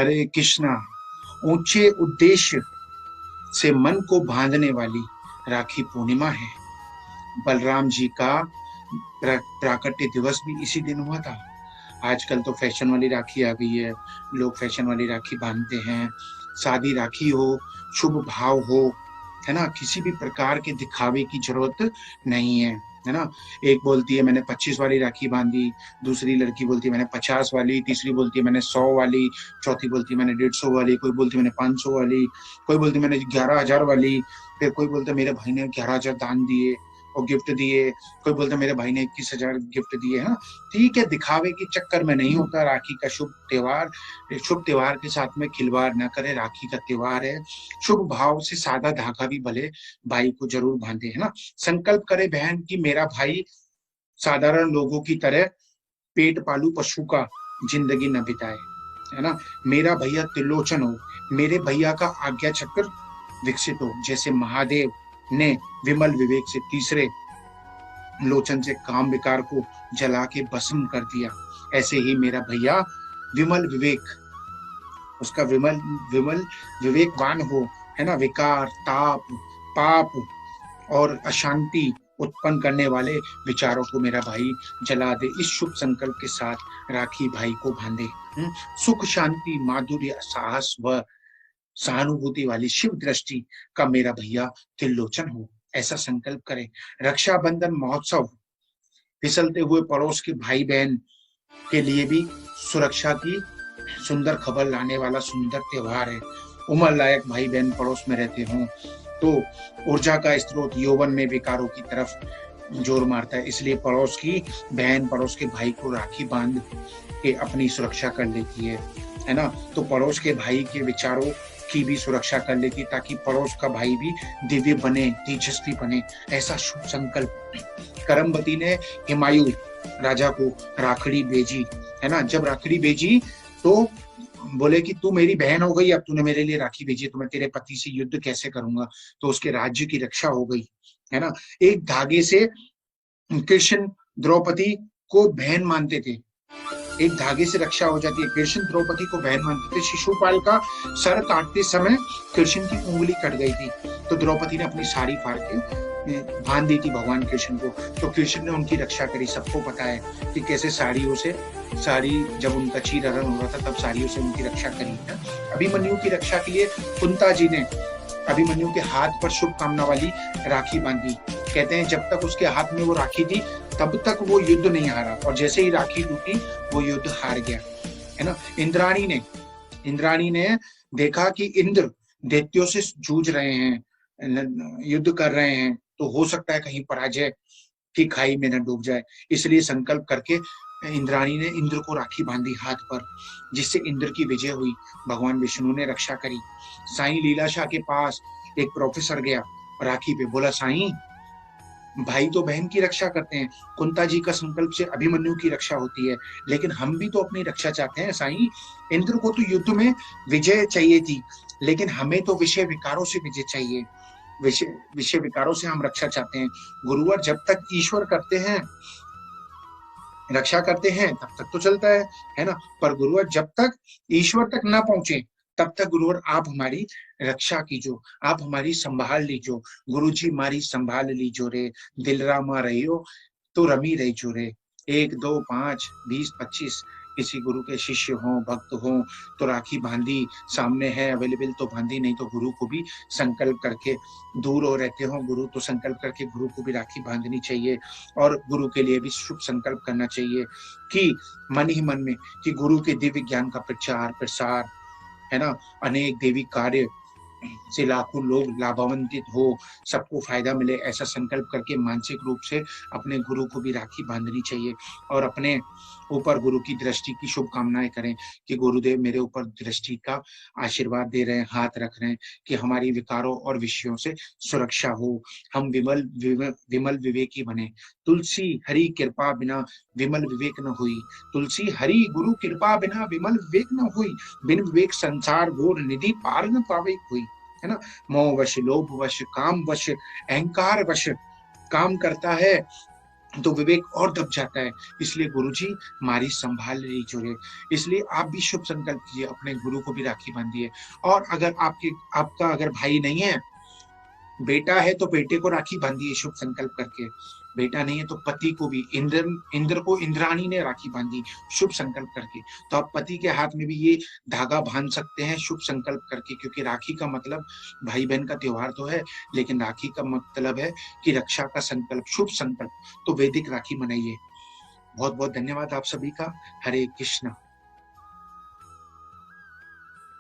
हरे कृष्णा। ऊंचे उद्देश्य से मन को बांधने वाली राखी पूर्णिमा है। बलराम जी का प्राकट्य दिवस भी इसी दिन हुआ था। आजकल तो फैशन वाली राखी आ गई है, लोग फैशन वाली राखी बांधते हैं। सादी राखी हो, शुभ भाव हो, है ना, किसी भी प्रकार के दिखावे की जरूरत नहीं है ना। एक बोलती है मैंने 25 वाली राखी बांधी, दूसरी लड़की बोलती है मैंने 50 वाली, तीसरी बोलती है मैंने 100 वाली, चौथी बोलती है मैंने 150 वाली, कोई बोलती है मैंने 500 वाली, कोई बोलती है मैंने 11,000 वाली, फिर कोई बोलता है मेरे भाई ने 11,000 दान दिए और गिफ्ट दिए, कोई बोलता है मेरे भाई ने 21,000 गिफ्ट दिए, है ना। ठीक है, दिखावे के चक्कर में नहीं होता राखी का शुभ त्योहार। शुभ त्योहार के साथ में खिलवाड़ न करे, राखी का त्योहार है। शुभ भाव से सादा धागा भी भले भाई को जरूर बांधे, है ना। संकल्प करे बहन कि मेरा भाई साधारण लोगों की तरह पेट पालू पशु का जिंदगी न बिताए, है ना। मेरा भैया त्रिलोचन हो, मेरे भैया का आज्ञा चक्र विकसित हो। जैसे महादेव ने विमल विवेक से तीसरे लोचन से काम विकार को जला के भस्म कर दिया, ऐसे ही मेरा भैया विमल विवेक, उसका विमल विमल विवेकवान हो, है ना। विकार, ताप, पाप और अशांति उत्पन्न करने वाले विचारों को मेरा भाई जला दे। इस शुभ संकल्प के साथ राखी भाई को बांधे। सुख, शांति, माधुर्य, साहस व सहानुभूति वाली शिव दृष्टि का मेरा भैया त्रिलोचन हो, ऐसा संकल्प करें। रक्षाबंधन महोत्सव फिसलते हुए पड़ोस के भाई बहन के लिए भी सुरक्षा की सुंदर खबर लाने वाला सुंदर त्योहार है। उम्र लायक भाई बहन पड़ोस में रहते हों तो ऊर्जा का स्रोत यौवन में विकारों की तरफ जोर मारता है, इसलिए पड़ोस की बहन पड़ोस के भाई को राखी बांध के अपनी सुरक्षा कर लेती है ना। तो पड़ोस के भाई के विचारों की भी सुरक्षा कर लेती, ताकि पड़ोस का भाई भी दिव्य बने, तेजस्वी बने, ऐसा शुभ संकल्प। करमवती ने हिमायू राजा को राखड़ी भेजी, है ना। जब राखड़ी भेजी तो बोले कि तू मेरी बहन हो गई, अब तूने मेरे लिए राखी भेजी, तो मैं तेरे पति से युद्ध कैसे करूंगा। तो उसके राज्य की रक्षा हो गई, है ना। एक धागे से कृष्ण द्रौपदी को बहन मानते थे, एक धागे से रक्षा हो जाती है। कृष्ण द्रौपदी को बहन मानते थे। शिशुपाल का सर काटते समय कृष्ण की उंगली कट गई थी, तो द्रौपदी ने अपनी साड़ी फाड़ के बांध दी थी भगवान कृष्ण को, तो कृष्ण ने उनकी रक्षा करी। सबको पता है कि कैसे साड़ियों से, साड़ी जब उनका चीरहरण हो रहा था तब साड़ियों से उनकी रक्षा करी है। अभिमन्यु की रक्षा के लिए कुंता जी ने अभिमन्यु के हाथ पर शुभकामना वाली राखी बांधी। कहते हैं जब तक उसके हाथ में वो राखी थी तब तक वो युद्ध नहीं हारा, और जैसे ही राखी टूटी वो युद्ध हार गया, है ना। इंद्राणी ने देखा कि इंद्र दैत्यों से जूझ रहे हैं, युद्ध कर रहे हैं, तो हो सकता है कहीं पराजय की खाई में न डूब जाए, इसलिए संकल्प करके इंद्राणी ने इंद्र को राखी बांधी हाथ पर, जिससे इंद्र की विजय हुई। भगवान विष्णु ने रक्षा करी। साईं लीलाशाह के पास एक प्रोफेसर गया राखी पे, बोला साईं भाई तो बहन की रक्षा करते हैं, कुंता जी का संकल्प से अभिमन्यु की रक्षा होती है, लेकिन हम भी तो अपनी रक्षा चाहते हैं साईं। इंद्र को तो युद्ध में विजय चाहिए थी, लेकिन हमें तो विषय विकारों से विजय चाहिए, विषय विषय विकारों से हम रक्षा चाहते हैं। गुरुवर जब तक ईश्वर करते हैं, रक्षा करते हैं, तब तक तो चलता है ना। पर गुरुवर जब तक ईश्वर तक ना पहुंचे तब तक गुरुवर आप हमारी रक्षा कीजो, आप हमारी संभाल लीजो। गुरु जी हमारी संभाल लीजो रे, दिल रामा रहियो तो रमी रही जो रे। 1, 2, 5, 20, 25 किसी गुरु के शिष्य हों, भक्त हों तो राखी बांधी, सामने है अवेलेबल तो बांधी, नहीं तो गुरु को भी संकल्प करके, दूर हो रहते हो गुरु तो संकल्प करके गुरु को भी राखी बांधनी चाहिए, और गुरु के लिए भी शुभ संकल्प करना चाहिए कि मन ही मन में कि गुरु के दिव्य ज्ञान का प्रचार प्रसार, है ना, अनेक देवी कार्य से लाखों लोग लाभान्वित हो, सबको फायदा मिले, ऐसा संकल्प करके मानसिक रूप से अपने गुरु को भी राखी बांधनी चाहिए, और अपने ऊपर गुरु की दृष्टि की शुभकामनाएं करें कि गुरुदेव मेरे ऊपर दृष्टि का आशीर्वाद दे रहे हैं, हाथ रख रहे हैं, कि हमारी विकारों और विषयों से सुरक्षा हो, हम विमल विवेकी बने। तुलसी हरि कृपा बिना विमल विवेक न हुई, तुलसी हरि गुरु कृपा बिना विमल विवेक न हुई, बिन विवेक संसार घोर निधि पार न पावे कोई, है ना। मोह वश, लोभ वश, काम वश, अहंकार वश काम करता है तो विवेक और दब जाता है। इसलिए गुरुजी मारी संभाल रही जोरे। इसलिए आप भी शुभ संकल्प कीजिए, अपने गुरु को भी राखी बांधिए। और अगर आपका अगर भाई नहीं है, बेटा है, तो बेटे को राखी बांधिए शुभ संकल्प करके। बेटा नहीं है तो पति को भी, इंद्र को इंद्राणी ने राखी बांधी शुभ संकल्प करके। तो आप पति के हाथ में भी ये धागा बांध सकते हैं शुभ संकल्प करके, क्योंकि राखी का मतलब भाई बहन का त्योहार तो है, लेकिन राखी का मतलब है कि रक्षा का संकल्प, शुभ संकल्प। तो वैदिक राखी मनाइए। बहुत बहुत धन्यवाद आप सभी का। हरे कृष्णा।